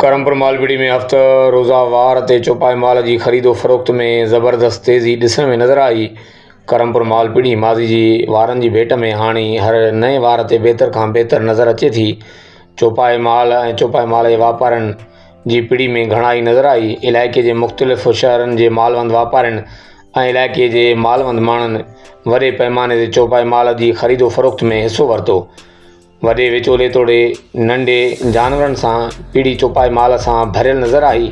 ڪرمپور मालपीड़ी में हफ़्ता रोज़ा वार ते चौपाई माल जी ख़रीदो फ़रोख्त में ज़बरदस्त तेज़ी ॾिसण में नज़र आई। क़रमपुर मालपीड़ी माज़ी जी वारनि जी भेट में हाणे हर नए वार ते बहितर खां बहितर नज़र अचे थी। चौपाई माल जे वापारनि जी पीड़ी में घणाई नज़र आई। इलाइक़े जे मुख़्तलिफ़ शहरनि जे मालवंद वापारनि ऐं इलाइक़े जे मालवंद माण्हुनि वॾे पैमाने ते चौपाई माल जी ख़रीदो फ़रोख्त में हिसो वरितो। वॾे विचोले तोड़े नंढे जानवरनि सां पीड़ी चौपाई माल सां भरियल नज़र आई।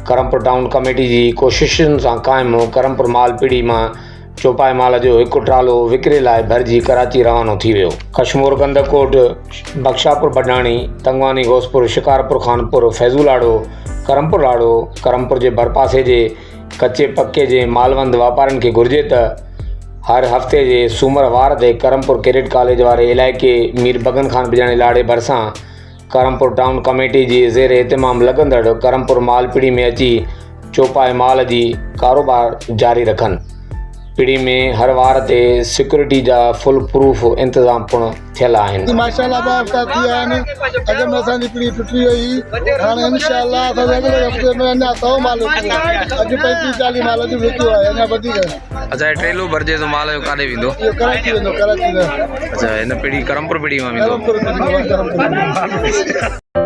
करमपुर टाउन कमेटी जी कोशिशुनि सां क़ाइमु करमपुर मालपीड़ी मां चौपाई माल जो हिकु ट्रालो विकिरे लाइ भरिजी कराची रवानो थी वियो। कश्मीर कंदकोट, बख्शापुर बडाणी, तंगवानी घोसपुर, शिकारपुर खानपुर, फैज़ूलाड़ो, करमपुर लाड़ो, करमपुर जे भरपासे जे कचे पके जे मालवंद वापारनि खे घुर्जे त हर हफ़्ते जे सूमर वार ते करमपुर कैडेट कॉलेज वारे इलाइक़े मीर बगन खान बिजाणी लाड़े भरिसां करमपुर टाउन कमेटी जी ज़ेर एहतमाम लॻंदड़ करमपुर मालपीड़ी में अची चौपाई माल जी कारोबार जारी रखनि। पीड़ी में हर वार ते सिक्योरिटी जा फुल प्रूफ इंतज़ाम पिणु थियल आहिनि। माशाल्लाह बाफ़ता थी आहिनि। अॻु में असांजी पीड़ी टुटी हुई, हाणे इंशाल्लाह असां अॻिले हफ़्ते में अञा 100 माल विकियो। अॼु 35-40 माल जो विकियो आहे, अञा वधीक। अच्छा, ट्रेलो भरजे तो माल काॾे वेंदो? इहो कराची वेंदो, कराची में। अच्छा, हिन पीड़ी करमपुर पीड़ी मां वेंदो? करमपुर।